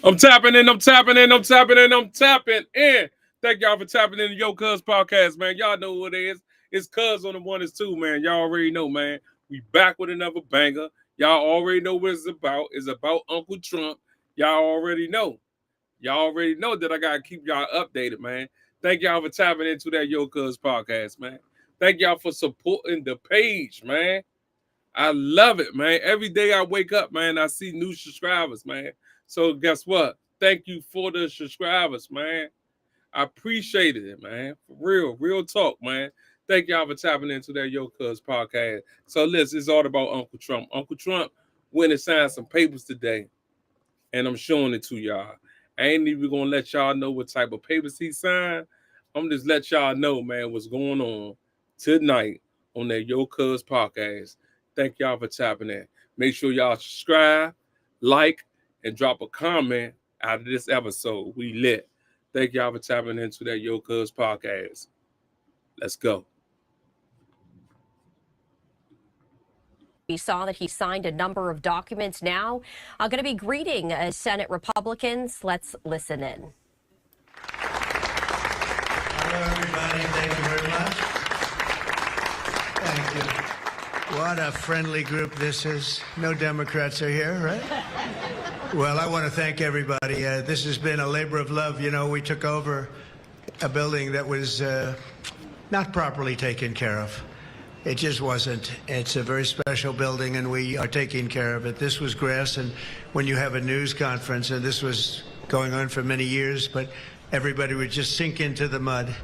I'm tapping in, I'm tapping in, I'm tapping in, I'm tapping in. Thank y'all for tapping in to Yocuzpodcast, man. Y'all know who it is. It's Cuz on the one is two, man. Y'all already know, man. We back with another banger. Y'all already know what it's about. It's about Uncle Trump. Y'all already know. Y'all already know that I gotta keep y'all updated, man. Thank y'all for tapping into that Yocuzpodcast, man. Thank y'all for supporting the page, man. I love it, man. Every day I wake up, man, I see new subscribers, man. So guess what? Thank you for the subscribers, man. I appreciate it, man. For real talk, man. Thank y'all for tapping into that Yocuzpodcast. So listen, it's all about Uncle Trump. Uncle Trump went and signed some papers today, and I'm showing it to y'all. I ain't even gonna let y'all know what type of papers he signed. I'm just let y'all know, man, what's going on tonight on that Yocuzpodcast. Thank y'all for tapping in. Make sure y'all subscribe, like, and drop a comment out of this episode. We lit. Thank y'all for tapping into that Yocuzpodcast. Let's go. We saw that he signed a number of documents now. I'm going to be greeting Senate Republicans. Let's listen in. Hello, everybody. Thank you very much. Thank you. What a friendly group this is. No Democrats are here, right? Well, I want to thank everybody. This has been a labor of love. You know, we took over a building that was not properly taken care of. It just wasn't. It's a very special building, and we are taking care of it. This was grass, and when you have a news conference, and this was going on for many years, but everybody would just sink into the mud.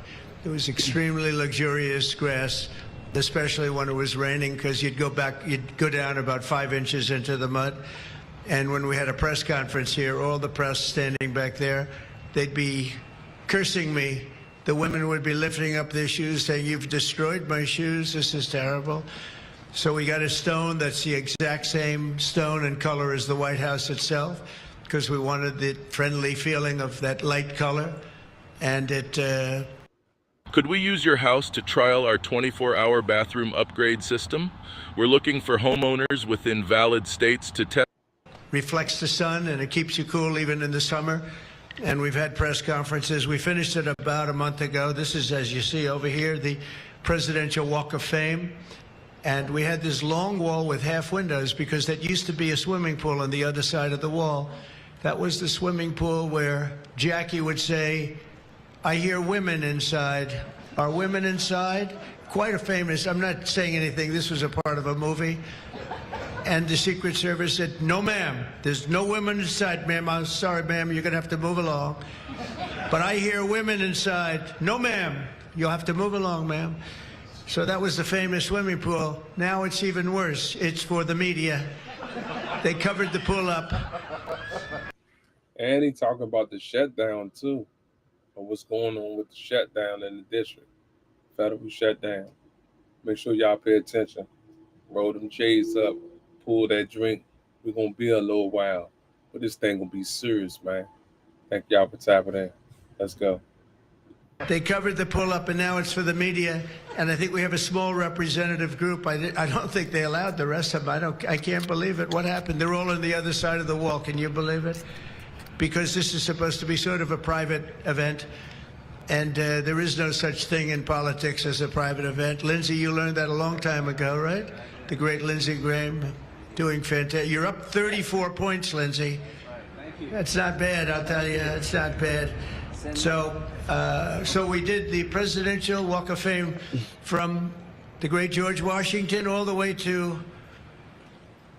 It was extremely luxurious grass, especially when it was raining, because you'd go down about 5 inches into the mud. And when we had a press conference here, all the press standing back there, they'd be cursing me. The women would be lifting up their shoes, saying, "You've destroyed my shoes. This is terrible." So we got a stone that's the exact same stone and color as the White House itself, because we wanted the friendly feeling of that light color. And it... Could we use your house to trial our 24-hour bathroom upgrade system? We're looking for homeowners within valid states to test. Reflects the sun, and it keeps you cool even in the summer. And we've had press conferences. We finished it about a month ago. This is, as you see over here, the Presidential Walk of Fame. And we had this long wall with half windows because that used to be a swimming pool on the other side of the wall. That was the swimming pool where Jackie would say, "I hear women inside." Are women inside? Quite a famous, I'm not saying anything, this was a part of a movie. And the Secret Service said, "No, ma'am, there's no women inside, ma'am. I'm sorry, ma'am, you're gonna have to move along. But I hear women inside." "No, ma'am, you'll have to move along, ma'am." So that was the famous swimming pool. Now it's even worse. It's for the media. They covered the pool up. And he talking about the shutdown too. Of what's going on with the shutdown in the district. Federal shutdown. Make sure y'all pay attention. Roll them shades up. Pull that drink. We're going to be a little while. But this thing going to be serious, man. Thank y'all for tapping in. Let's go. They covered the pull-up, and now it's for the media. And I think we have a small representative group. I don't think they allowed the rest of them. I can't believe it. What happened? They're all on the other side of the wall. Can you believe it? Because this is supposed to be sort of a private event. And there is no such thing in politics as a private event. Lindsey, you learned that a long time ago, right? The great Lindsey Graham. Doing fantastic. You're up 34 points, Lindsey. That's not bad, I'll tell you. It's not bad. So we did the Presidential Walk of Fame from the great George Washington all the way to,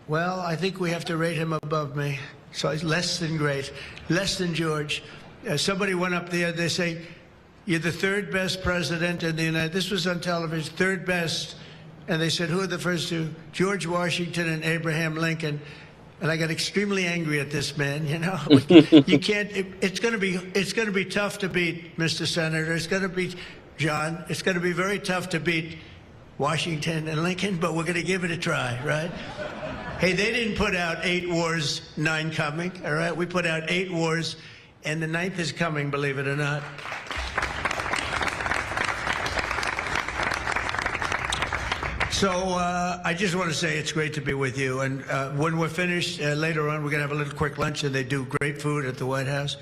well, I think we have to rate him above me. So it's less than great, less than George. Somebody went up there, they say, "You're the third best president in the United States." This was on television, third best. And they said, "Who are the first two?" "George Washington and Abraham Lincoln." And I got extremely angry at this man, you know. You can't, it's going to be tough to beat, Mr. Senator. It's going to be, John, it's going to be very tough to beat Washington and Lincoln, but we're going to give it a try, right? Hey, they didn't put out 8 wars, 9 coming, all right? We put out 8 wars, and the 9th is coming, believe it or not. So I just want to say it's great to be with you. And when we're finished later on, we're going to have a little quick lunch, and they do great food at the White House.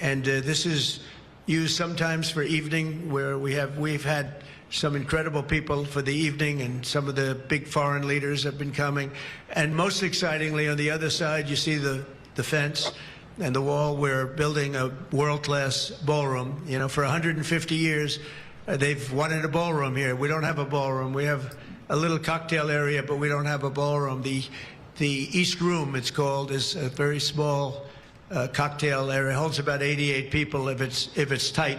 And this is used sometimes for evening, where we've had some incredible people for the evening, and some of the big foreign leaders have been coming. And most excitingly, on the other side, you see the fence and the wall. We're building a world-class ballroom. You know, for 150 years, they've wanted a ballroom here. We don't have a ballroom. We have a little cocktail area, but we don't have a ballroom. The East Room, it's called, is a very small cocktail area. It holds about 88 people if it's tight.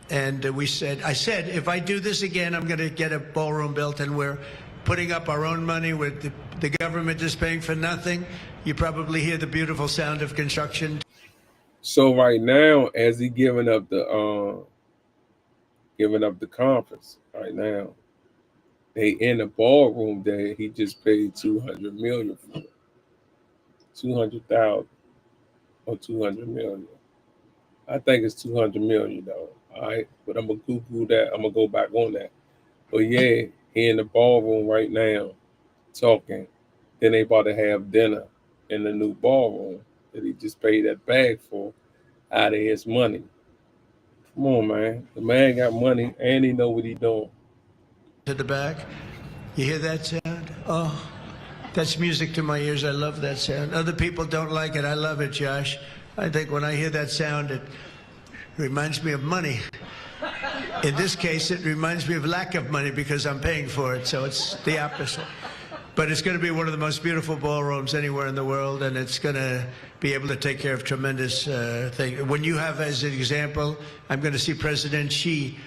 And I said, if I do this again, I'm going to get a ballroom built, and we're putting up our own money. With the government is paying for nothing. You probably hear the beautiful sound of construction. So right now, as he giving up the conference right now, they in the ballroom that he just paid $200 million for, 200,000 or 200 million. I think it's 200 million though. All right, but I'm gonna Google that. I'm gonna go back on that. But yeah, he in the ballroom right now, talking. Then they about to have dinner in the new ballroom that he just paid that bag for out of his money. Come on, man. The man got money and he know what he doing. To the back, you hear that sound? Oh, that's music to my ears. I love that sound. Other people don't like it. I love it, Josh. I think when I hear that sound, it reminds me of money. In this case, it reminds me of lack of money because I'm paying for it, so it's the opposite. But it's going to be one of the most beautiful ballrooms anywhere in the world, and it's going to be able to take care of tremendous things. When you have, as an example, I'm going to see President Xi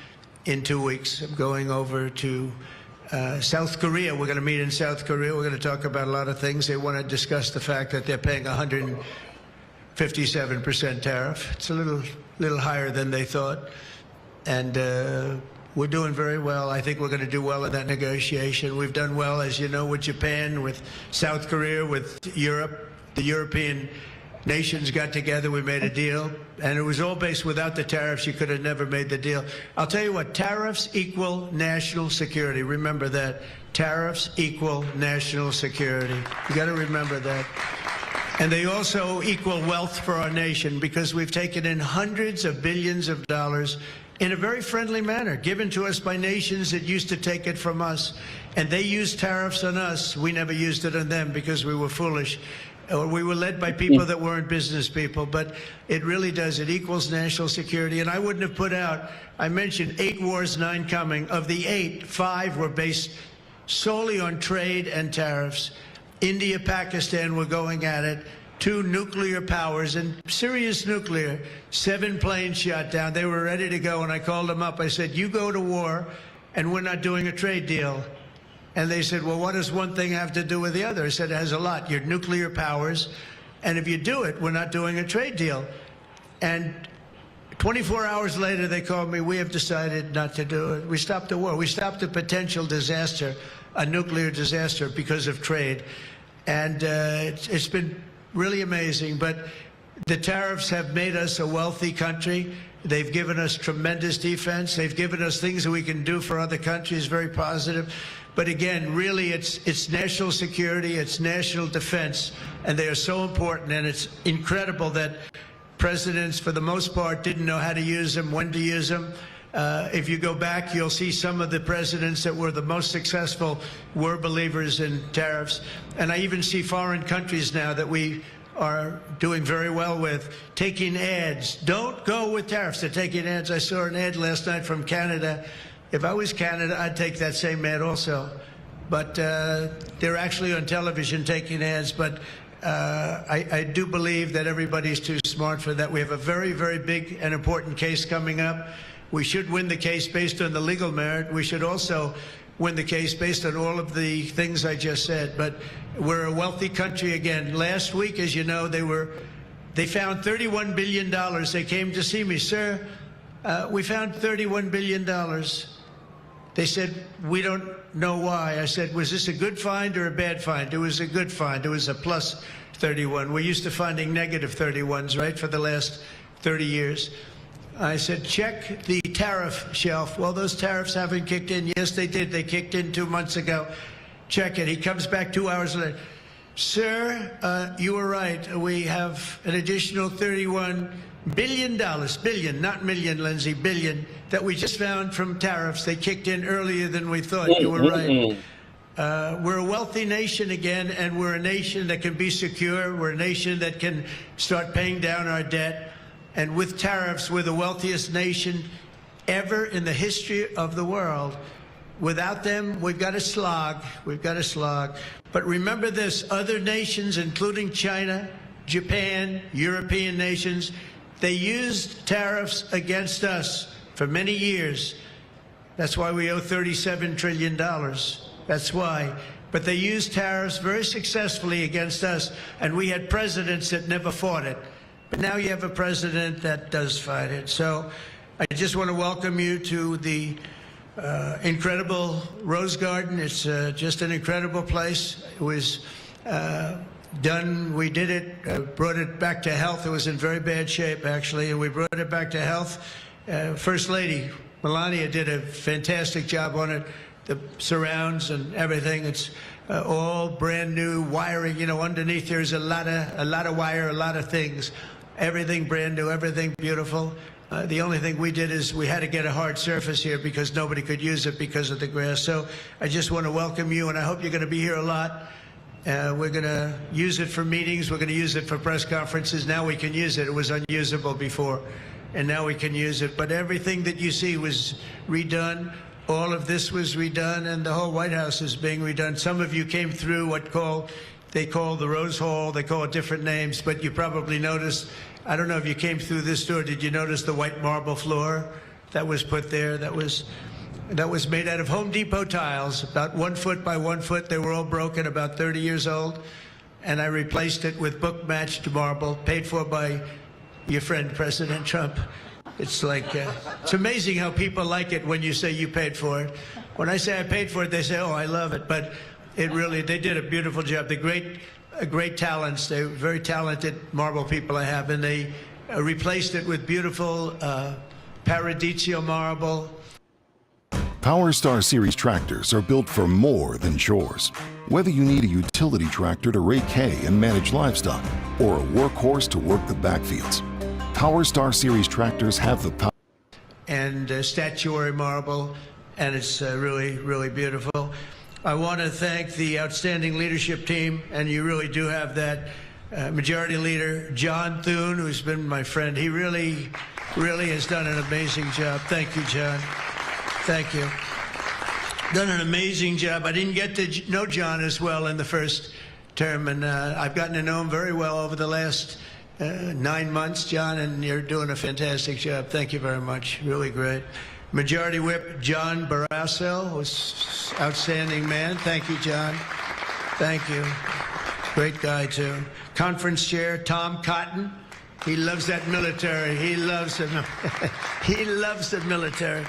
in 2 weeks. I'm going over to South Korea. We're going to meet in South Korea. We're going to talk about a lot of things. They want to discuss the fact that they're paying 157% tariff. It's a little higher than they thought. And we're doing very well. I think we're going to do well in that negotiation. We've done well, as you know, with Japan, with South Korea, with Europe. The European nations got together. We made a deal. And it was all based without the tariffs. You could have never made the deal. I'll tell you what, tariffs equal national security. Remember that. Tariffs equal national security. You got to remember that. And they also equal wealth for our nation, because we've taken in hundreds of billions of dollars in a very friendly manner, given to us by nations that used to take it from us. And they used tariffs on us. We never used it on them because we were foolish. Or we were led by people that weren't business people. But it really does. It equals national security. And I wouldn't have put out, I mentioned 8 wars, 9 coming. Of the 8, 5 were based solely on trade and tariffs. India, Pakistan were going at it. 2 nuclear powers, and serious nuclear. 7 planes shot down. They were ready to go, and I called them up. I said, you go to war, and we're not doing a trade deal. And they said, well, what does one thing have to do with the other? I said, it has a lot. You're nuclear powers, and if you do it, we're not doing a trade deal. And 24 hours later, they called me, we have decided not to do it. We stopped the war. We stopped a potential disaster, a nuclear disaster, because of trade. And it's been really amazing. But the tariffs have made us a wealthy country. They've given us tremendous defense. They've given us things that we can do for other countries, very positive. But again, really, it's national security, it's national defense, and they are so important. And it's incredible that presidents, for the most part, didn't know how to use them, when to use them. If you go back, you'll see some of the presidents that were the most successful were believers in tariffs. And I even see foreign countries now that we are doing very well with taking ads. Don't go with tariffs. They're taking ads. I saw an ad last night from Canada. If I was Canada, I'd take that same ad also. But they're actually on television taking ads. But I do believe that everybody's too smart for that. We have a very, very big and important case coming up. We should win the case based on the legal merit. We should also win the case based on all of the things I just said. But we're a wealthy country again. Last week, as you know, they found $31 billion. They came to see me, sir. We found $31 billion. They said, we don't know why. I said, was this a good find or a bad find? It was a good find. It was a plus 31. We're used to finding negative 31s, right, for the last 30 years. I said, check the tariff shelf. Well, those tariffs haven't kicked in. Yes, they did. They kicked in 2 months ago. Check it. He comes back 2 hours later. Sir, you were right. We have an additional $31 billion, billion, not million, Lindsay, billion, that we just found from tariffs. They kicked in earlier than we thought. You were right. We're a wealthy nation again, and we're a nation that can be secure. We're a nation that can start paying down our debt. And with tariffs, we're the wealthiest nation ever in the history of the world. Without them, we've got to slog. We've got to slog. But remember this, other nations, including China, Japan, European nations, they used tariffs against us for many years. That's why we owe $37 trillion. That's why. But they used tariffs very successfully against us, and we had presidents that never fought it. But now you have a president that does fight it. So I just want to welcome you to the incredible Rose Garden. It's just an incredible place. It was done, we did it, brought it back to health. It was in very bad shape, actually, and we brought it back to health. First Lady Melania did a fantastic job on it. The surrounds and everything. It's all brand new wiring. You know, underneath there's a lot of wire, a lot of things. Everything brand new, everything beautiful. The only thing we did is we had to get a hard surface here because nobody could use it because of the grass. So I just want to welcome you, and I hope you're going to be here a lot. We're going to use it for meetings. We're going to use it for press conferences. Now we can use it. It was unusable before, and now we can use it. But everything that you see was redone. All of this was redone, and the whole White House is being redone. Some of you came through they call the Rose Hall. They call it different names, but you probably noticed, I don't know if you came through this door, did you notice the white marble floor that was put there? That was made out of Home Depot tiles, about 1 foot by 1 foot. They were all broken, about 30 years old. And I replaced it with book-matched marble, paid for by your friend, President Trump. It's like, it's amazing how people like it when you say you paid for it. When I say I paid for it, they say, oh, I love it. But it really, they did a beautiful job. They're great talents. They're very talented marble people I have. And they replaced it with beautiful Paradiso marble. Power Star Series tractors are built for more than chores. Whether you need a utility tractor to rake hay and manage livestock, or a workhorse to work the backfields, Power Star Series tractors have the power. And statuary marble, and it's really, really beautiful. I want to thank the outstanding leadership team, and you really do have that. Majority Leader John Thune, who's been my friend, he really, really has done an amazing job. Thank you, John. Thank you. Done an amazing job. I didn't get to know John as well in the first term, and I've gotten to know him very well over the last 9 months, John, and you're doing a fantastic job. Thank you very much. Really great. Majority Whip John Barrasso was outstanding man. Thank you, John. Thank you. Great guy, too. Conference Chair Tom Cotton. He loves that military. He loves it. He loves the military.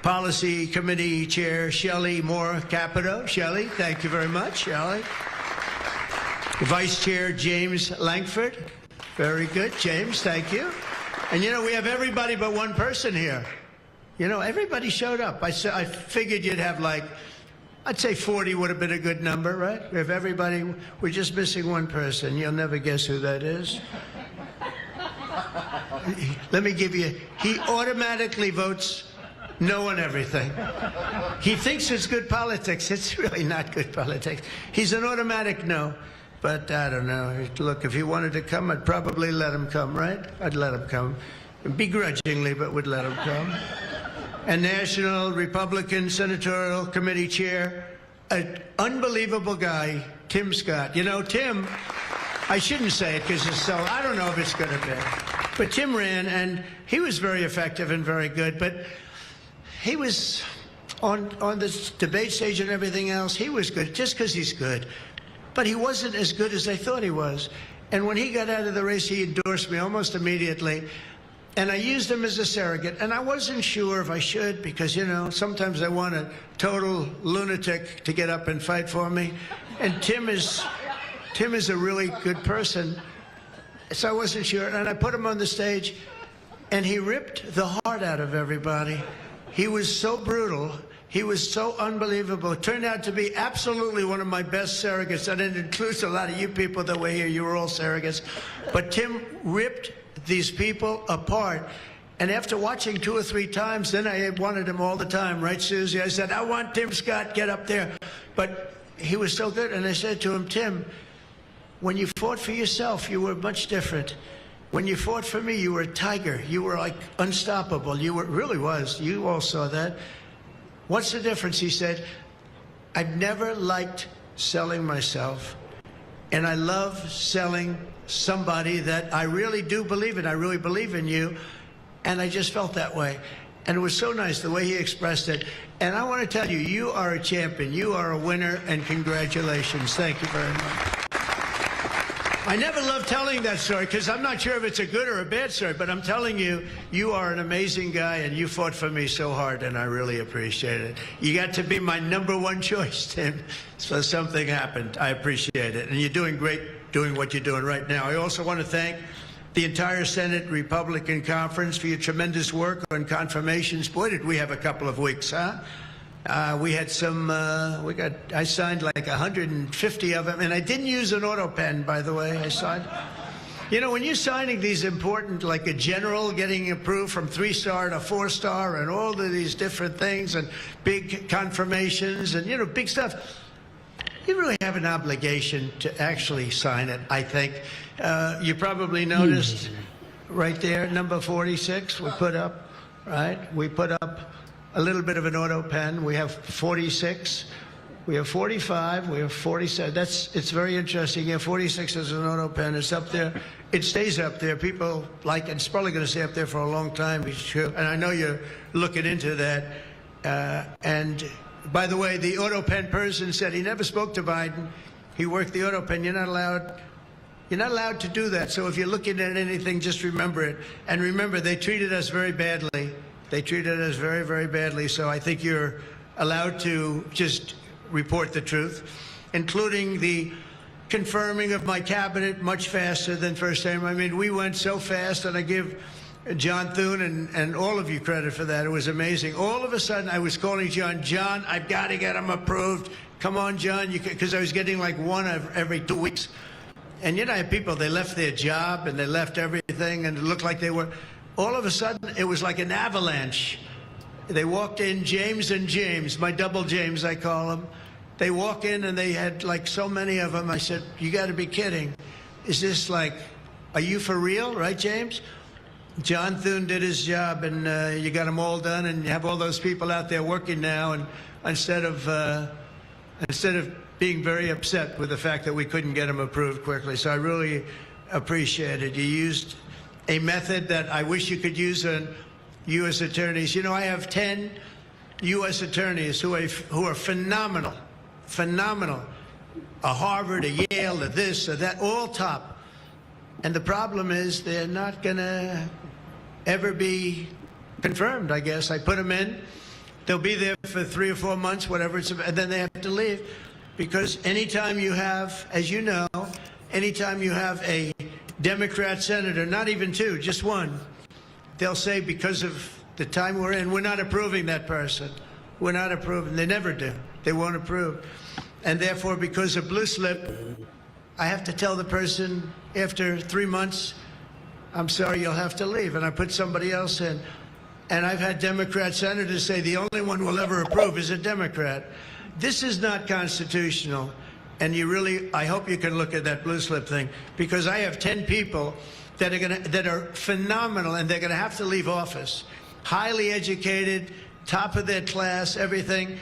Policy Committee Chair Shelley Moore Capito. Shelley, thank you very much, Shelley. Vice Chair James Lankford. Very good, James, thank you. And you know, we have everybody but one person here. You know, everybody showed up. I figured you'd have like, I'd say 40 would have been a good number, right? We have everybody, we're just missing one person. You'll never guess who that is. Let me give you, he automatically votes no on everything. He thinks it's good politics. It's really not good politics. He's an automatic no. But I don't know. Look, if he wanted to come, I'd probably let him come, right? I'd let him come. Begrudgingly, but would let him come. And National Republican Senatorial Committee Chair, an unbelievable guy, Tim Scott. You know, Tim, I shouldn't say it because it's so, I don't know if it's going to be. But Tim ran, and he was very effective and very good. But he was on the debate stage and everything else, he was good, just because he's good. But he wasn't as good as they thought he was. And when he got out of the race, he endorsed me almost immediately. And I used him as a surrogate. And I wasn't sure if I should, because, you know, sometimes I want a total lunatic to get up and fight for me. And Tim is a really good person. So I wasn't sure. And I put him on the stage. and he ripped the heart out of everybody. He was so brutal. He was so unbelievable. It turned out to be absolutely one of my best surrogates, and it includes a lot of you people that were here. You were all surrogates. But Tim ripped these people apart. And after watching 2 or 3 times, then I wanted him all the time, right, Susie? I said, I want Tim Scott, get up there. But he was so good, and I said to him, Tim, when you fought for yourself, you were much different. When you fought for me, you were a tiger. You were like unstoppable. You were, really was. You all saw that. What's the difference? He said, I've never liked selling myself, and I love selling somebody that I really do believe in. I really believe in you. And I just felt that way. And it was so nice the way he expressed it. And I want to tell you, you are a champion. You are a winner, and congratulations. Thank you very much. I never love telling that story because I'm not sure if it's a good or a bad story, but I'm telling you, you are an amazing guy, and you fought for me so hard, and I really appreciate it. You got to be my #1 choice, Tim. So something happened. I appreciate it. And you're doing great doing what you're doing right now. I also want to thank the entire Senate Republican Conference for your tremendous work on confirmations. Boy, did we have a couple of weeks, huh? We had some, I signed like 150 of them, and I didn't use an auto pen, by the way. I signed. You know, when you're signing these important, like a general getting approved from 3-star to 4-star and all of these different things and big confirmations and, you know, big stuff, you really have an obligation to actually sign it, I think. You probably noticed right there, number 46, we put up, right? We put up a little bit of an auto pen. We have 46, we have 45, we have 47. It's very interesting. Yeah, 46 is an auto pen. It's up there. It stays up there. People like it. It's probably going to stay up there for a long time. And I know you're looking into that. And by the way, the auto pen person said he never spoke to Biden. He worked the auto pen. You're not allowed to do that. So if you're looking at anything, just remember it. And remember, they treated us very badly. They treated us very, very badly. So I think you're allowed to just report the truth, including the confirming of my cabinet much faster than first time. I mean, we went so fast, and I give John Thune and all of you credit for that. It was amazing. All of a sudden, I was calling John, I've got to get him approved. Come on, John, because I was getting like one every 2 weeks. And you know, I had people, they left their job and they left everything, and it looked like they were, all of a sudden, it was like an avalanche. They walked in, James and James, my double James, I call them. They walk in, and they had like so many of them. I said, you got to be kidding. Is this like, are you for real, right, James? John Thune did his job, and you got them all done, and you have all those people out there working now, and instead of being very upset with the fact that we couldn't get them approved quickly. So I really appreciate it. You used a method that I wish you could use on U.S. attorneys. You know, I have 10 U.S. attorneys who are phenomenal, a Harvard, a Yale, a this, a that, all top. And the problem is they're not going to ever be confirmed, I guess. I put them in. They'll be there for 3 or 4 months, whatever, and then they have to leave. Because anytime you have, as you know, anytime you have a Democrat senator, not even 2, just 1, they'll say because of the time we're in, we're not approving that person. We're not approving. They never do. They won't approve. And therefore, because of blue slip, I have to tell the person after 3 months, I'm sorry, you'll have to leave. And I put somebody else in. And I've had Democrat senators say the only one we'll ever approve is a Democrat. This is not constitutional. And you really, I hope you can look at that blue slip thing, because I have 10 people that are phenomenal, and they're going to have to leave office. Highly educated, top of their class, everything.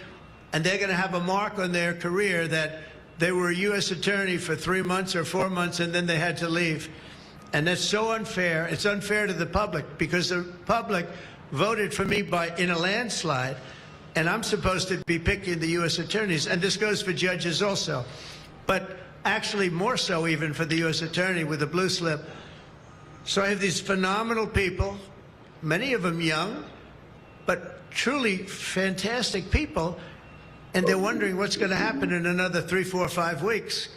And they're going to have a mark on their career that they were a U.S. attorney for 3 months or 4 months, and then they had to leave. And that's so unfair. It's unfair to the public, because the public voted for me in a landslide, and I'm supposed to be picking the U.S. attorneys. And this goes for judges also. But actually more so even for the U.S. attorney with the blue slip. So I have these phenomenal people, many of them young, but truly fantastic people. And they're wondering what's going to happen in another 3, 4, 5 weeks.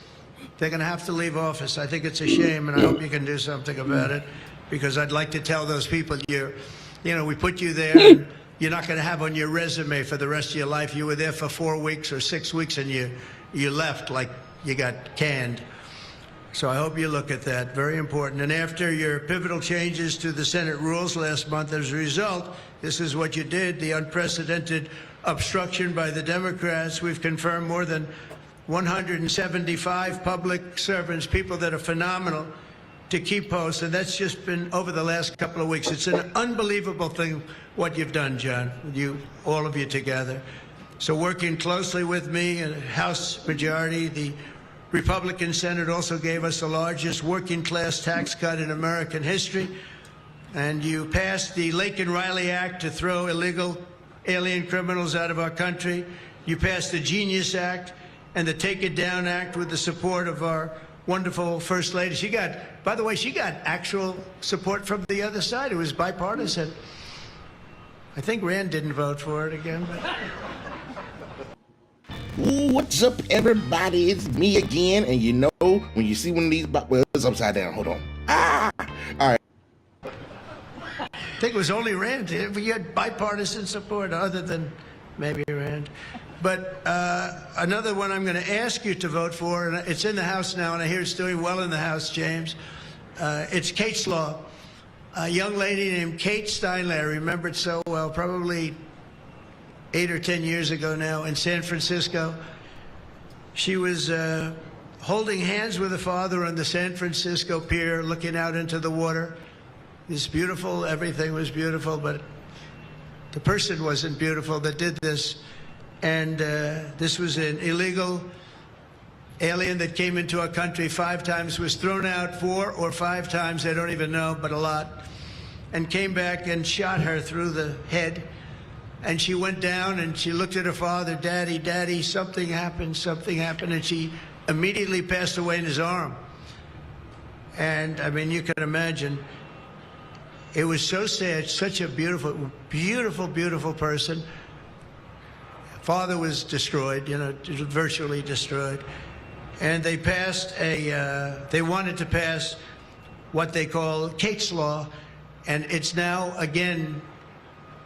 They're going to have to leave office. I think it's a shame, and I hope you can do something about it. because I'd like to tell those people we put you there. And you're not going to have on your resume for the rest of your life. You were there for 4 weeks or 6 weeks, and you left like you got canned. So I hope you look at that. Very important. And after your pivotal changes to the Senate rules last month, as a result, this is what you did, the unprecedented obstruction by the Democrats. We've confirmed more than 175 public servants, people that are phenomenal, to keep posts. And that's just been over the last couple of weeks. It's an unbelievable thing what you've done, John, all of you together. So working closely with me and House Majority, the Republican Senate also gave us the largest working class tax cut in American history. And you passed the Lake and Riley Act to throw illegal alien criminals out of our country. You passed the Genius Act and the Take It Down Act with the support of our wonderful First Lady. By the way, she got actual support from the other side. It was bipartisan. I think Rand didn't vote for it again. Ooh, what's up, everybody? It's me again. And you know, when you see one of these, well, it's upside down. Hold on. All right. I think it was only Rand. We had bipartisan support other than maybe Rand. But another one I'm going to ask you to vote for, and it's in the House now, and I hear it's doing well in the House, James. It's Kate's Law. A young lady named Kate Steinle, I remember it so well, probably 8 or 10 years ago now in San Francisco. She was holding hands with her father on the San Francisco pier, looking out into the water. It's beautiful, everything was beautiful, but the person wasn't beautiful that did this. And this was an illegal alien that came into our country 5 times, was thrown out 4 or 5 times, I don't even know, but a lot, and came back and shot her through the head. And she went down and she looked at her father, Daddy, Daddy, something happened, and she immediately passed away in his arm. And I mean, you can imagine, it was so sad, such a beautiful, beautiful, beautiful person. Father was destroyed, virtually destroyed. And they passed they wanted to pass what they call Kate's Law, and it's now again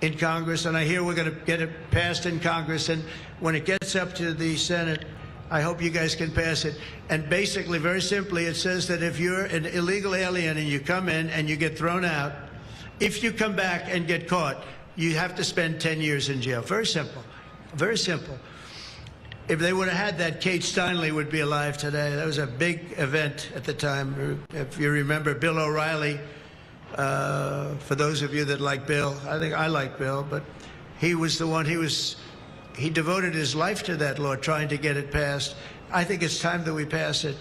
in Congress, and I hear we're going to get it passed in Congress, and when it gets up to the Senate, I hope you guys can pass it. And basically, very simply, it says that if you're an illegal alien and you come in and you get thrown out, if you come back and get caught, you have to spend 10 years in jail. Very simple. Very simple. If they would have had that, Kate Steinle would be alive today. That was a big event at the time. If you remember Bill O'Reilly, for those of you that like Bill, I think I like Bill, but he was the one, he devoted his life to that law, trying to get it passed. I think it's time that we pass it,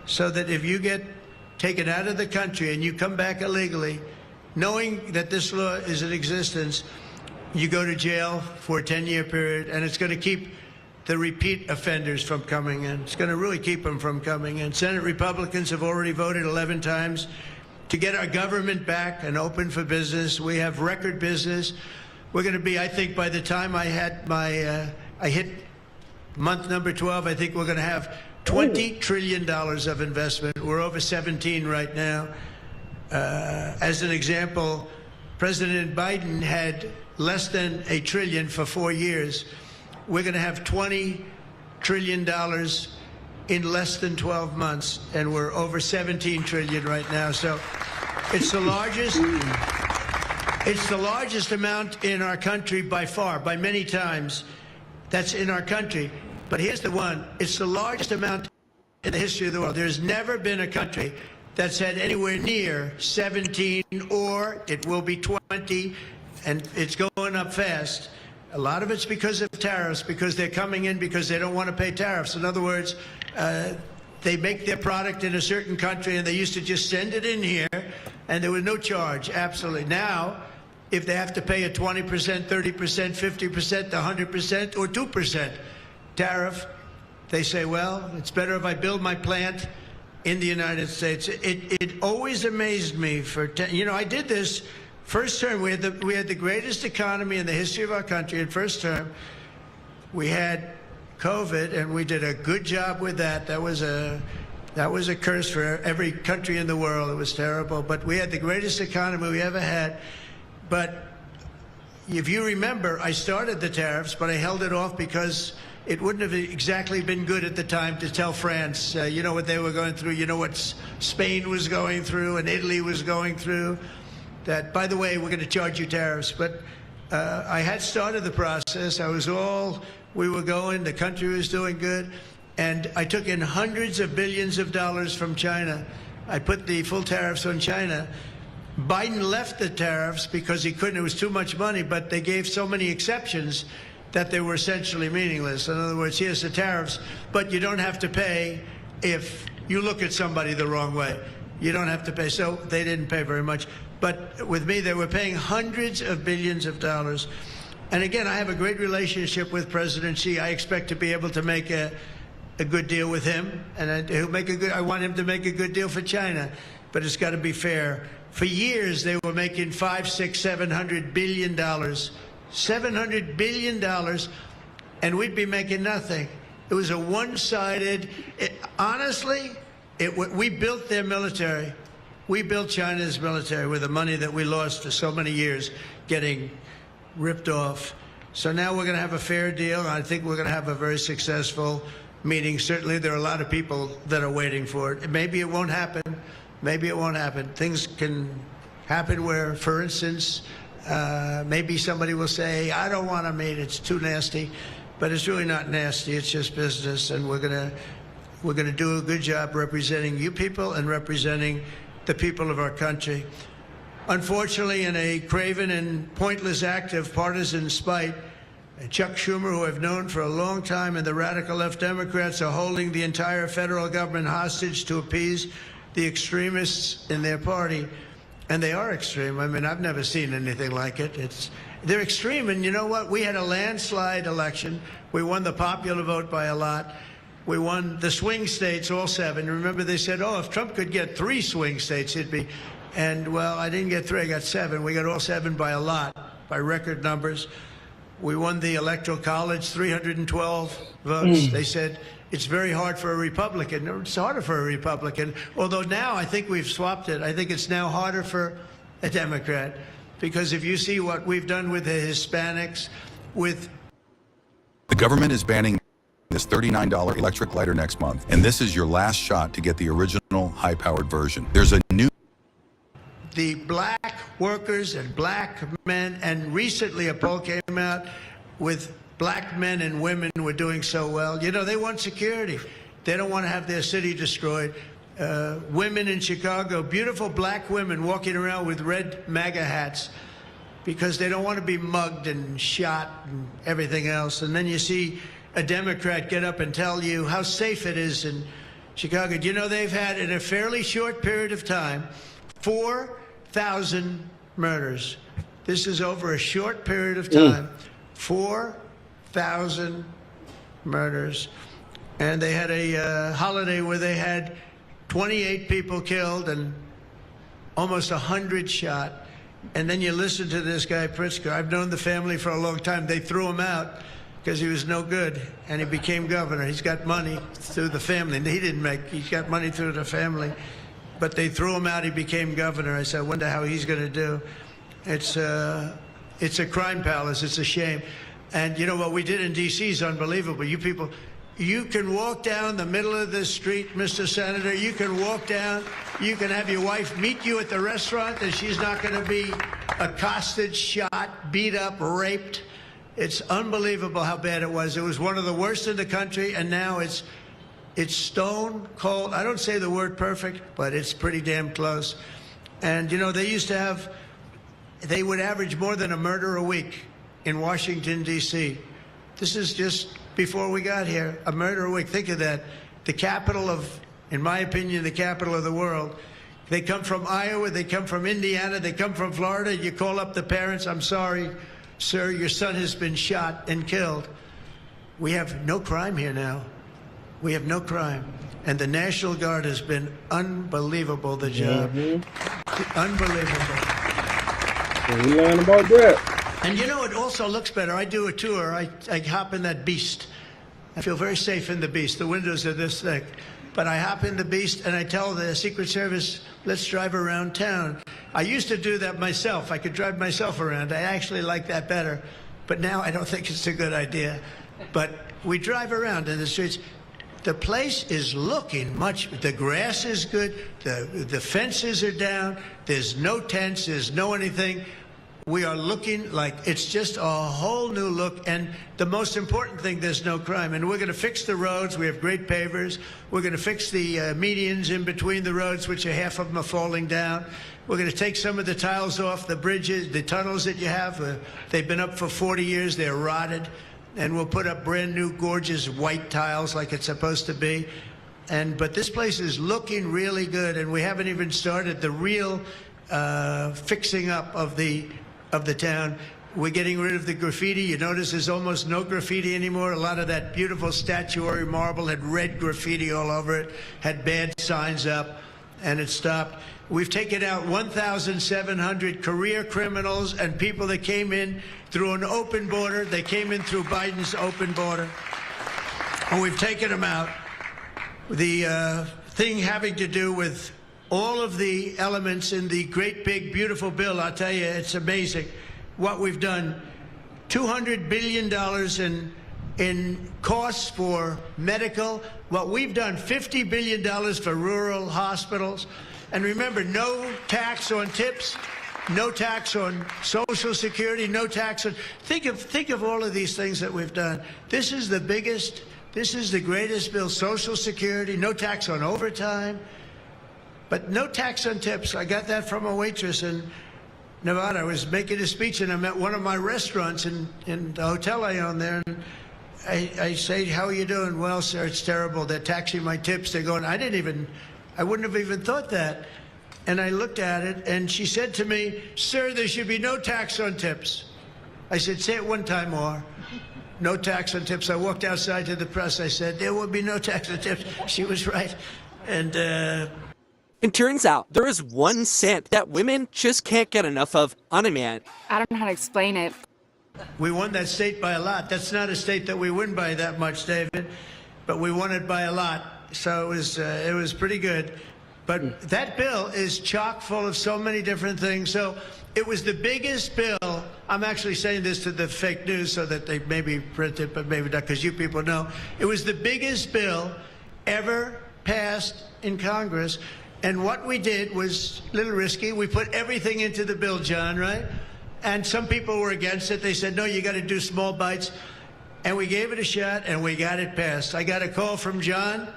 so that if you get taken out of the country and you come back illegally, knowing that this law is in existence, you go to jail for a 10-year period, and it's going to keep the repeat offenders from coming in. It's going to really keep them from coming in. Senate Republicans have already voted 11 times to get our government back and open for business. We have record business. We're going to be, I think, by the time I hit month number 12, I think we're going to have $20 trillion of investment. We're over 17 right now. As an example, President Biden had less than $1 trillion for 4 years. We're going to have $20 trillion in less than 12 months, and we're over 17 trillion right now. So it's the largest amount in our country by far, by many times. That's in our country. But here's the one. It's the largest amount in the history of the world. There's never been a country that's had anywhere near 17, or it will be 20, and it's going up fast. A lot of it's because of tariffs, because they're coming in because they don't want to pay tariffs. In other words, they make their product in a certain country, and they used to just send it in here, and there was no charge, absolutely. Now, if they have to pay a 20%, 30%, 50%, 100%, or 2% tariff, they say, well, it's better if I build my plant in the United States. It always amazed me I did this first term. We had the greatest economy in the history of our country in first term. We had COVID, and we did a good job with that. That was That was a curse for every country in the world. It was terrible. But we had the greatest economy we ever had. But if you remember, I started the tariffs, but I held it off because it wouldn't have exactly been good at the time to tell France, you know what they were going through, you know what Spain was going through and Italy was going through, that, by the way, we're going to charge you tariffs. But I had started the process. We were going, the country was doing good. And I took in hundreds of billions of dollars from China. I put the full tariffs on China. Biden left the tariffs because he couldn't. It was too much money, but they gave so many exceptions that they were essentially meaningless. In other words, here's the tariffs, but you don't have to pay if you look at somebody the wrong way. You don't have to pay. So they didn't pay very much. But with me, they were paying hundreds of billions of dollars. And again, I have a great relationship with President Xi. I expect to be able to make a good deal with him, and I want him to make a good deal for China, but it's got to be fair. For years, they were making $500, $600, $700 billion, $700 billion, and we'd be making nothing. It was a one-sided. We built their military. We built China's military with the money that we lost for so many years, getting ripped off. So now we're going to have a fair deal, and I think we're going to have a very successful meeting. Certainly, there are a lot of people that are waiting for it. Maybe it won't happen. Maybe it won't happen. Things can happen where, for instance, maybe somebody will say, I don't want to meet, it's too nasty. But it's really not nasty, it's just business, and we're gonna do a good job representing you people and representing the people of our country. Unfortunately, in a craven and pointless act of partisan spite, Chuck Schumer, who I've known for a long time, and the radical left Democrats are holding the entire federal government hostage to appease the extremists in their party. And they are extreme. I mean, I've never seen anything like it. They're extreme, and you know what? We had a landslide election. We won the popular vote by a lot. We won the swing states, all 7. Remember, they said, oh, if Trump could get 3 swing states, he'd be. And, well, I didn't get 3, I got 7. We got all 7 by a lot, by record numbers. We won the Electoral College, 312 votes. They said it's very hard for a Republican. It's harder for a Republican, although now I think we've swapped it. I think it's now harder for a Democrat, because if you see what we've done with the Hispanics, with... The government is banning this $39 electric lighter next month, and this is your last shot to get the original high-powered version. There's a new... The black workers and black men, and recently a poll came out with black men and women were doing so well. You know, they want security. They don't want to have their city destroyed. Women in Chicago, beautiful black women walking around with red MAGA hats because they don't want to be mugged and shot and everything else. And then you see a Democrat get up and tell you how safe it is in Chicago. Do you know they've had, in a fairly short period of time, 4,000 murders. This is over a short period of time. 4,000 murders. And they had a holiday where they had 28 people killed and almost 100 shot. And then you listen to this guy, Pritzker. I've known the family for a long time. They threw him out because he was no good, and he became governor. He's got money through the family. He's got money through the family. But they threw him out, he became governor. I said, I wonder how he's going to do. It's a crime palace, it's a shame. And you know what we did in D.C. is unbelievable. You people, you can walk down the middle of the street, Mr. Senator, you can walk down, you can have your wife meet you at the restaurant, and she's not going to be accosted, shot, beat up, raped. It's unbelievable how bad it was. It was one of the worst in the country, and now it's stone cold. I don't say the word perfect, but it's pretty damn close. And, you know, they would average more than a murder a week in Washington, D.C. This is just before we got here, a murder a week. Think of that. The capital of, in my opinion, the capital of the world. They come from Iowa, they come from Indiana, they come from Florida. You call up the parents, I'm sorry, sir, your son has been shot and killed. We have no crime here now. We have no crime. And the National Guard has been unbelievable, the job. Unbelievable. We learn about that. And you know, it also looks better. I do a tour. I hop in that beast. I feel very safe in the beast. The windows are this thick. but I hop in the Beast and I tell the Secret Service, let's drive around town. I used to do that myself. I could drive myself around. I actually like that better, but now I don't think it's a good idea. But we drive around in the streets. The place is looking the grass is good, the fences are down, there's no tents, there's no anything. We are looking like it's just a whole new look, and the most important thing, there's no crime. And we're going to fix the roads. We have great pavers. We're going to fix the medians in between the roads, which are half of them are falling down. We're going to take some of the tiles off the bridges, the tunnels that you have. They've been up for 40 years. They're rotted. And we'll put up brand new, gorgeous white tiles like it's supposed to be. But this place is looking really good, and we haven't even started the real fixing up of the town. We're getting rid of the graffiti. You notice there's almost no graffiti anymore. A lot of that beautiful statuary marble had red graffiti all over it, had bad signs up, and it stopped. We've taken out 1,700 career criminals and people that came in through an open border. They came in through Biden's open border, and we've taken them out. The thing having to do with all of the elements in the great, big, beautiful bill, I'll tell you, it's amazing what we've done. $200 billion in costs for medical. What we've done, $50 billion for rural hospitals. And remember, no tax on tips, no tax on Social Security, no tax on... Think of all of these things that we've done. This is the biggest, this is the greatest bill. Social Security, no tax on overtime, but no tax on tips. I got that from a waitress in Nevada. I was making a speech, and I'm at one of my restaurants in the hotel I own there, and I say, how are you doing? Well, sir, it's terrible. They're taxing my tips. They're going, I wouldn't have even thought that. And I looked at it, and she said to me, sir, there should be no tax on tips. I said, say it one time more. No tax on tips. I walked outside to the press. I said, there will be no tax on tips. She was right. And it turns out there is one scent that women just can't get enough of on a man. I don't know how to explain it. We won that state by a lot. That's not a state that we win by that much, David, but we won it by a lot. So it was pretty good. But that bill is chock full of so many different things. So it was the biggest bill. I'm actually saying this to the fake news so that they maybe print it, but maybe not, because you people know. It was the biggest bill ever passed in Congress. And what we did was a little risky. We put everything into the bill, John, right? And some people were against it. They said, no, you got to do small bites. And we gave it a shot, and we got it passed. I got a call from John.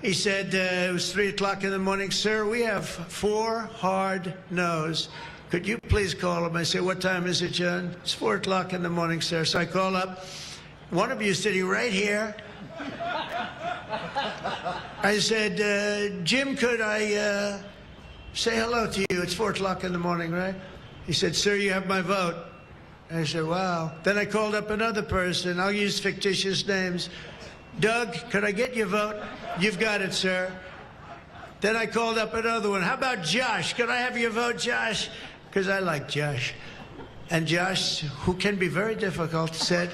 He said, it was 3 o'clock in the morning. Sir, we have 4 hard no's. Could you please call him? I said, what time is it, John? It's 4 o'clock in the morning, sir. So I call up. One of you is sitting right here. I said, Jim, could I say hello to you? It's 4 o'clock in the morning, right? He said, sir, you have my vote. I said, wow. Then I called up another person. I'll use fictitious names. Doug, could I get your vote? You've got it, sir. Then I called up another one. How about Josh? Could I have your vote, Josh? Because I like Josh. And Josh, who can be very difficult, said,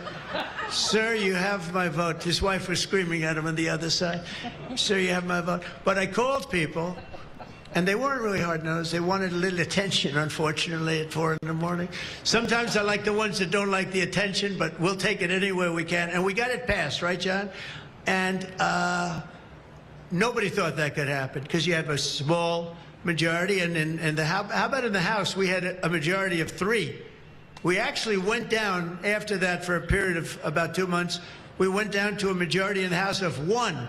sir, you have my vote. His wife was screaming at him on the other side. Sir, you have my vote. But I called people, and they weren't really hard-nosed. They wanted a little attention, unfortunately, at 4 in the morning. Sometimes I like the ones that don't like the attention, but we'll take it anywhere we can. And we got it passed, right, John? And nobody thought that could happen, because you have a small majority. And how about in the House? We had a majority of 3. We actually went down after that for a period of about 2 months. We went down to a majority in the House of 1.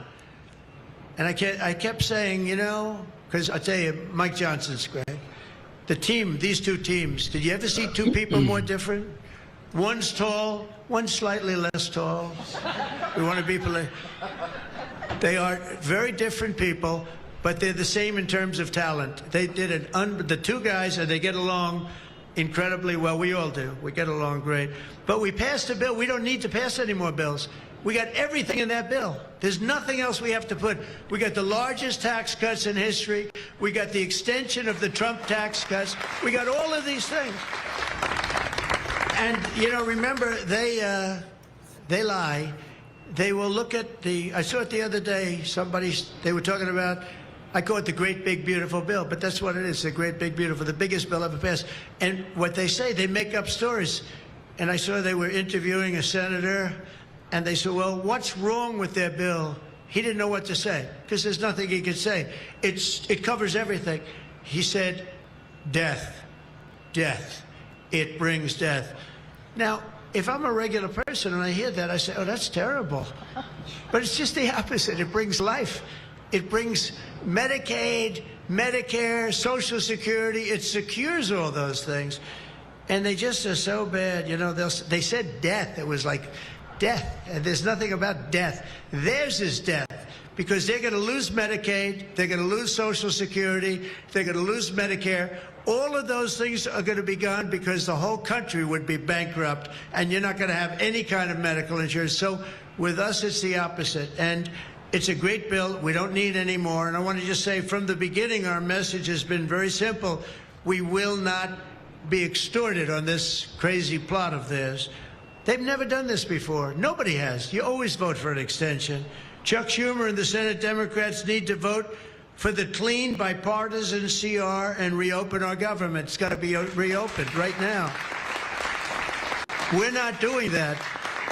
And I kept saying, you know, because I'll tell you, Mike Johnson's great. The team, these 2 teams, did you ever see 2 people more different? One's tall, one's slightly less tall. We want to be polite. They are very different people, but they're the same in terms of talent. They did the 2 guys, and they get along incredibly well. We all do. We get along great. But we passed a bill. We don't need to pass any more bills. We got everything in that bill. There's nothing else we have to put. We got the largest tax cuts in history. We got the extension of the Trump tax cuts. We got all of these things. And, you know, remember, they lie. they will look at I saw it the other day, they were talking about, I call it the great big beautiful bill, but that's what it is, the great big beautiful, the biggest bill ever passed. And what they say, they make up stories. And I saw they were interviewing a senator, and they said, well, what's wrong with their bill? He didn't know what to say, because there's nothing he could say. It covers everything. He said, death, death. It brings death. Now, if I'm a regular person and I hear that, I say, oh, that's terrible. But it's just the opposite. It brings life. It brings Medicaid, Medicare, Social Security. It secures all those things. And they just are so bad. You know, they said death. It was like death. And there's nothing about death. Theirs is death. Because they're going to lose Medicaid. They're going to lose Social Security. They're going to lose Medicare. All of those things are going to be gone because the whole country would be bankrupt. And you're not going to have any kind of medical insurance. So with us, it's the opposite. And it's a great bill. We don't need any more. And I want to just say from the beginning, our message has been very simple. We will not be extorted on this crazy plot of theirs. They've never done this before. Nobody has. You always vote for an extension. Chuck Schumer and the Senate Democrats need to vote for the clean, bipartisan CR and reopen our government. It's got to be reopened right now. We're not doing that.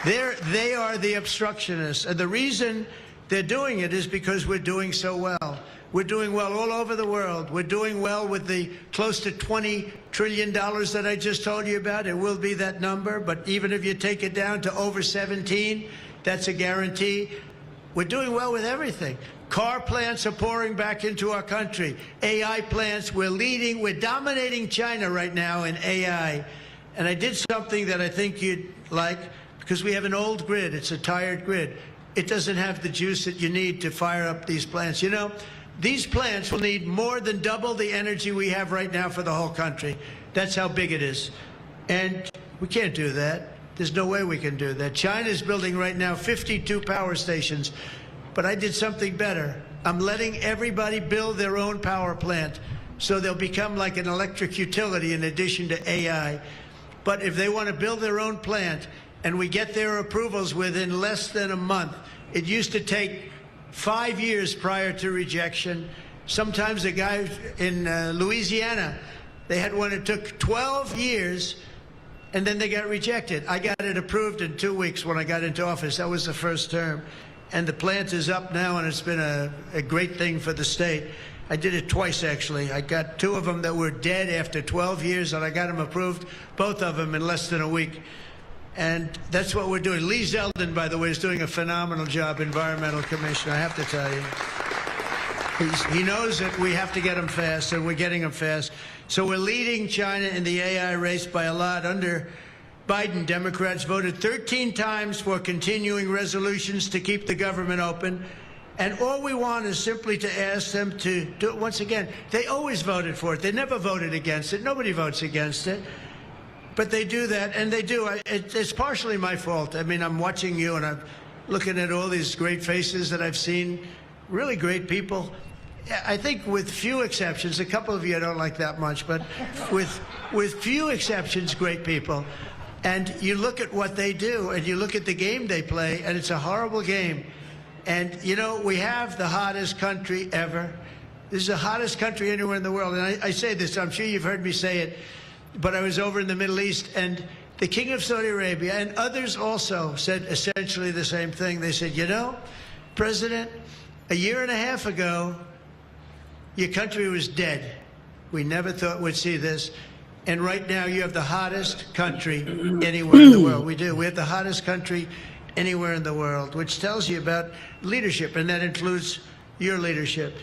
They are the obstructionists. And the reason they're doing it is because we're doing so well. We're doing well all over the world. We're doing well with the close to $20 trillion that I just told you about. It will be that number, but even if you take it down to over 17, that's a guarantee. We're doing well with everything. Car plants are pouring back into our country. AI plants, we're leading, we're dominating China right now in AI. And I did something that I think you'd like, because we have an old grid. It's a tired grid. It doesn't have the juice that you need to fire up these plants. You know, these plants will need more than double the energy we have right now for the whole country. That's how big it is. And we can't do that. There's no way we can do that. China's building right now 52 power stations. But I did something better. I'm letting everybody build their own power plant so they'll become like an electric utility in addition to AI. But if they want to build their own plant and we get their approvals within less than a month, it used to take 5 years prior to rejection. Sometimes a guy in Louisiana, they had one that took 12 years and then they got rejected. I got it approved in 2 weeks when I got into office. That was the first term. And the plant is up now, and it's been a great thing for the state. I did it twice, actually. I got 2 of them that were dead after 12 years, and I got them approved, both of them in less than a week. And that's what we're doing. Lee Zeldin, by the way, is doing a phenomenal job, Environmental Commissioner, I have to tell you. He knows that we have to get them fast, and we're getting them fast. So we're leading China in the AI race by a lot. Under Biden, Democrats voted 13 times for continuing resolutions to keep the government open. And all we want is simply to ask them to do it once again. They always voted for it. They never voted against it. Nobody votes against it. But they do that, and they do. It's partially my fault. I mean, I'm watching you, and I'm looking at all these great faces that I've seen, really great people. I think with few exceptions, a couple of you I don't like that much, but with few exceptions, great people. And you look at what they do, and you look at the game they play, and it's a horrible game. And, you know, we have the hottest country ever. This is the hottest country anywhere in the world. And I say this, I'm sure you've heard me say it, but I was over in the Middle East, and the King of Saudi Arabia and others also said essentially the same thing. They said, you know, President, a year and a half ago, your country was dead. We never thought we'd see this. And right now, you have the hottest country anywhere in the world. We do. We have the hottest country anywhere in the world, which tells you about leadership, and that includes your leadership.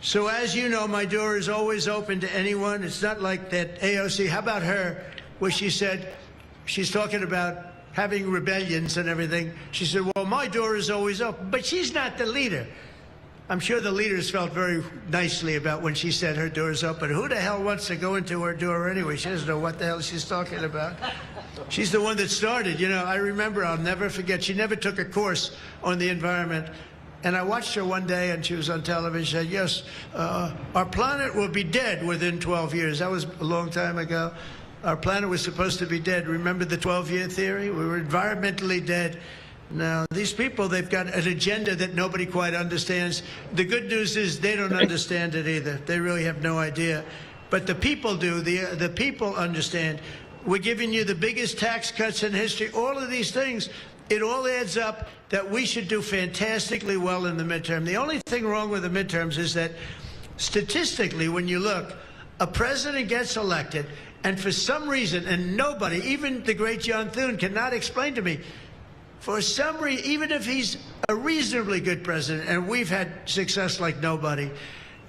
So as you know, my door is always open to anyone. It's not like that AOC. How about her, where she said, she's talking about having rebellions and everything. She said, well, my door is always open. But she's not the leader. I'm sure the leaders felt very nicely about when she said her door is open. Who the hell wants to go into her door anyway? She doesn't know what the hell she's talking about. She's the one that started. You know, I remember, I'll never forget, she never took a course on the environment. And I watched her one day, and she was on television. She said, yes, our planet will be dead within 12 years. That was a long time ago. Our planet was supposed to be dead. Remember the 12-year theory? We were environmentally dead. No, these people, they've got an agenda that nobody quite understands. The good news is they don't understand it either. They really have no idea. But the people do. The people understand. We're giving you the biggest tax cuts in history. All of these things, it all adds up that we should do fantastically well in the midterm. The only thing wrong with the midterms is that statistically, when you look, a president gets elected, and for some reason, and nobody, even the great John Thune, cannot explain to me, for some reason, even if he's a reasonably good president, and we've had success like nobody,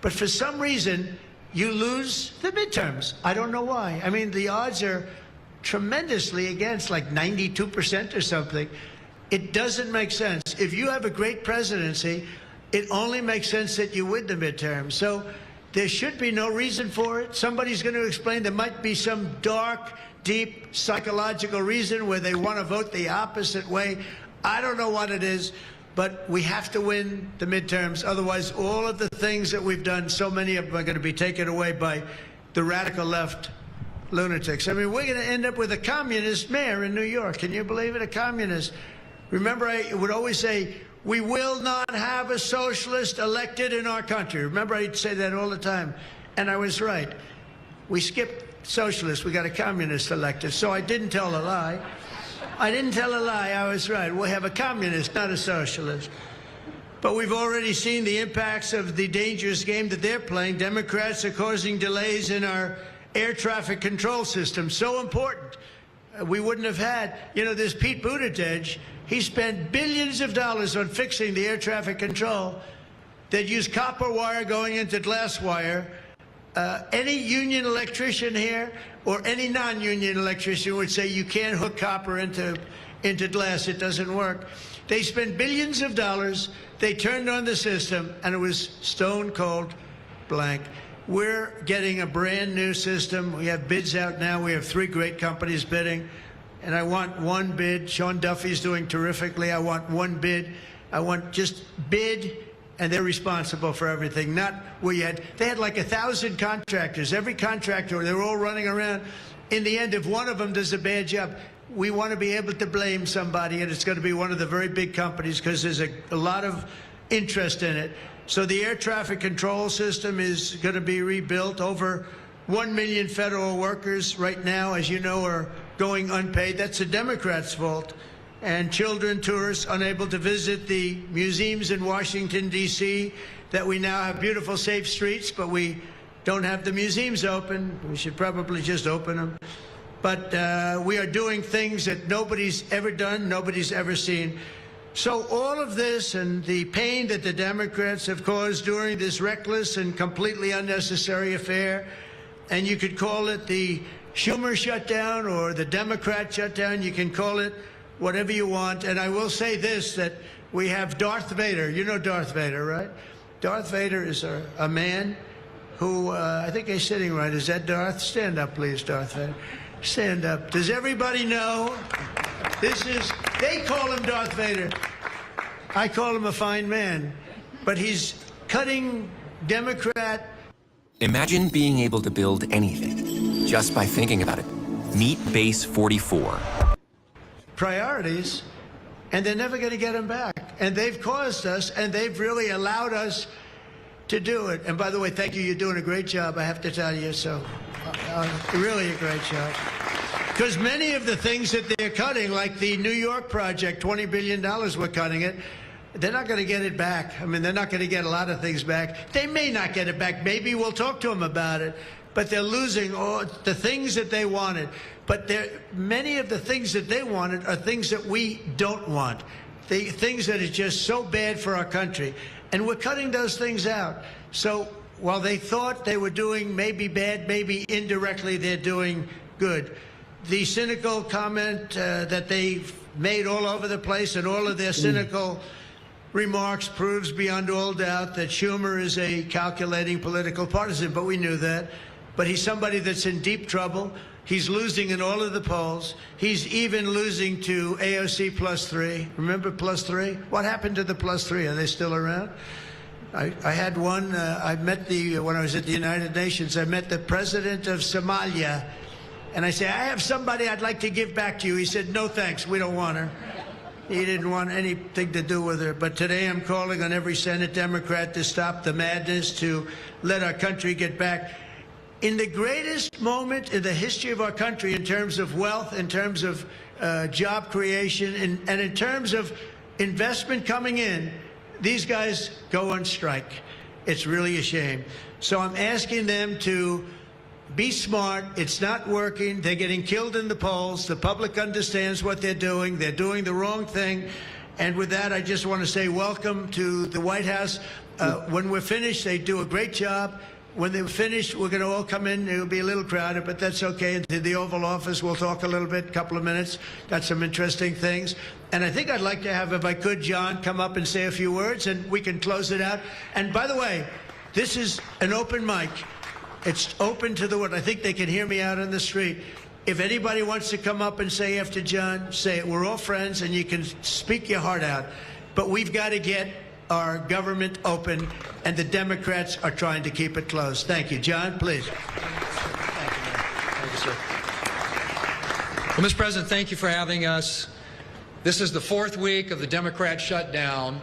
but for some reason, you lose the midterms. I don't know why. I mean, the odds are tremendously against, like 92% or something. It doesn't make sense. If you have a great presidency, it only makes sense that you win the midterms. So there should be no reason for it. Somebody's going to explain there might be some dark, deep psychological reason where they want to vote the opposite way. I don't know what it is, but we have to win the midterms. Otherwise, all of the things that we've done, so many of them are going to be taken away by the radical left lunatics. I mean, we're going to end up with a communist mayor in New York. Can you believe it? A communist. Remember, I would always say, we will not have a socialist elected in our country. Remember, I'd say that all the time. And I was right. We skipped socialist. We got a communist elected. So I didn't tell a lie. I didn't tell a lie. I was right. We'll have a communist, not a socialist. But we've already seen the impacts of the dangerous game that they're playing. Democrats are causing delays in our air traffic control system. So important. We wouldn't have had, you know, this Pete Buttigieg, he spent billions of dollars on fixing the air traffic control. They'd use copper wire going into glass wire. Any union electrician here or any non-union electrician would say you can't hook copper into glass. It doesn't work. They spent billions of dollars. They turned on the system, and it was stone cold blank. We're getting a brand new system. We have bids out now. We have 3 great companies bidding. And I want one bid. Sean Duffy's doing terrifically. I want one bid. I want just bid, and they're responsible for everything. Not where they had like 1,000 contractors. Every contractor, they were all running around. In the end, if one of them does a bad job, we want to be able to blame somebody, and it's going to be one of the very big companies because there's a lot of interest in it. So the air traffic control system is going to be rebuilt. Over 1 million federal workers right now, as you know, are going unpaid. That's the Democrats' fault. And children, tourists, unable to visit the museums in Washington, D.C., that we now have beautiful, safe streets, but we don't have the museums open. We should probably just open them. But we are doing things that nobody's ever done, nobody's ever seen. So all of this and the pain that the Democrats have caused during this reckless and completely unnecessary affair, and you could call it the Schumer shutdown or the Democrat shutdown, you can call it whatever you want. And I will say this, that we have Darth Vader. You know Darth Vader, right? Darth Vader is a man who, I think he's sitting right. Is that Darth? Stand up, please, Darth Vader. Stand up. Does everybody know? They call him Darth Vader. I call him a fine man. But he's cutting Democrat. Imagine being able to build anything just by thinking about it. Meet Base 44. Priorities, and they're never going to get them back. And they've caused us, and they've really allowed us to do it. And by the way, thank you. You're doing a great job, I have to tell you. So, really a great job. Because many of the things that they're cutting, like the New York project, $20 billion, we're cutting it. They're not going to get it back. I mean, they're not going to get a lot of things back. They may not get it back. Maybe we'll talk to them about it. But they're losing all the things that they wanted. But many of the things that they wanted are things that we don't want. The things that are just so bad for our country. And we're cutting those things out. So while they thought they were doing maybe bad, maybe indirectly they're doing good. The cynical comment that they've made all over the place, and all of their cynical remarks proves beyond all doubt that Schumer is a calculating political partisan, but we knew that. But he's somebody that's in deep trouble. He's losing in all of the polls. He's even losing to AOC +3. Remember +3? What happened to the +3? Are they still around? I had one. I met when I was at the United Nations, I met the president of Somalia. And I said, I have somebody I'd like to give back to you. He said, no, thanks. We don't want her. He didn't want anything to do with her. But today I'm calling on every Senate Democrat to stop the madness, to let our country get back. In the greatest moment in the history of our country, in terms of wealth, in terms of job creation, and in terms of investment coming in, these guys go on strike. It's really a shame. So I'm asking them to be smart. It's not working. They're getting killed in the polls. The public understands what they're doing. They're doing the wrong thing. And with that, I just want to say welcome to the White House. When we're finished, they do a great job. When they're finished, we're going to all come in. It'll be a little crowded, but that's okay. In the Oval Office, we'll talk a little bit, couple of minutes. Got some interesting things. And I think I'd like to have, if I could, John, come up and say a few words, and we can close it out. And by the way, this is an open mic. It's open to the world. I think they can hear me out on the street. If anybody wants to come up and say after John, say it. We're all friends, and you can speak your heart out. But we've got to get our government open, and the Democrats are trying to keep it closed. Thank you. John, please. Thank you, sir. Well, Mr. President, thank you for having us. This is the 4th week of the Democrat shutdown,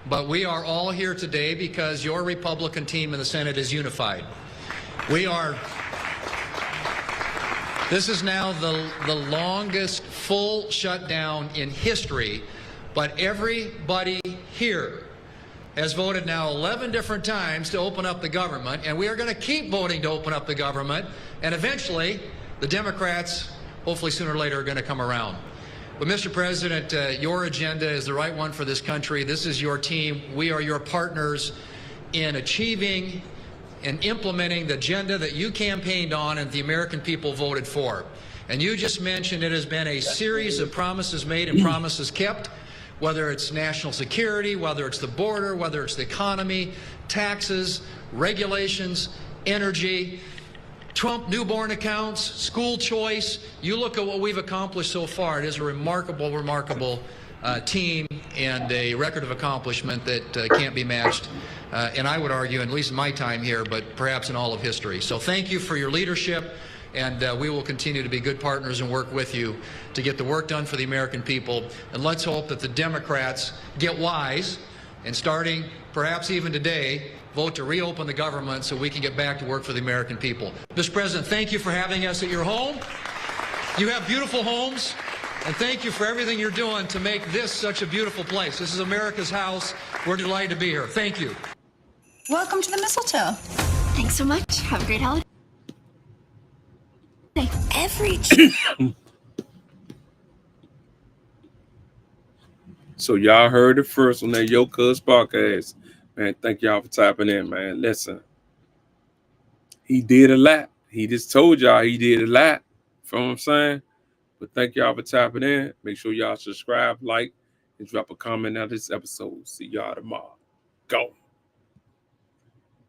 but we are all here today because your Republican team in the Senate is unified. This is now the longest full shutdown in history, but everybody here has voted now 11 different times to open up the government, and we are going to keep voting to open up the government, and eventually the Democrats, hopefully sooner or later, are going to come around. But Mr. President, your agenda is the right one for this country. This is your team. We are your partners in achieving and implementing the agenda that you campaigned on and the American people voted for. And you just mentioned it has been a series of promises made and promises kept, whether it's national security, whether it's the border, whether it's the economy, taxes, regulations, energy, Trump newborn accounts, school choice. You look at what we've accomplished so far. It is a remarkable, remarkable team and a record of accomplishment that can't be matched. And I would argue, at least in my time here, but perhaps in all of history. So thank you for your leadership, and we will continue to be good partners and work with you to get the work done for the American people. And let's hope that the Democrats get wise and, starting perhaps even today, vote to reopen the government so we can get back to work for the American people. Mr. President, thank you for having us at your home. You have beautiful homes, and thank you for everything you're doing to make this such a beautiful place. This is America's house. We're delighted to be here. Thank you. Welcome to the mistletoe. Thanks so much. Have a great holiday. Every So y'all heard it first on that Yocuzpodcast. Man, thank y'all for tapping in, man. Listen, he did a lot. He just told y'all he did a lot. You know what I'm saying? But thank y'all for tapping in. Make sure y'all subscribe, like, and drop a comment on this episode. See y'all tomorrow. Go.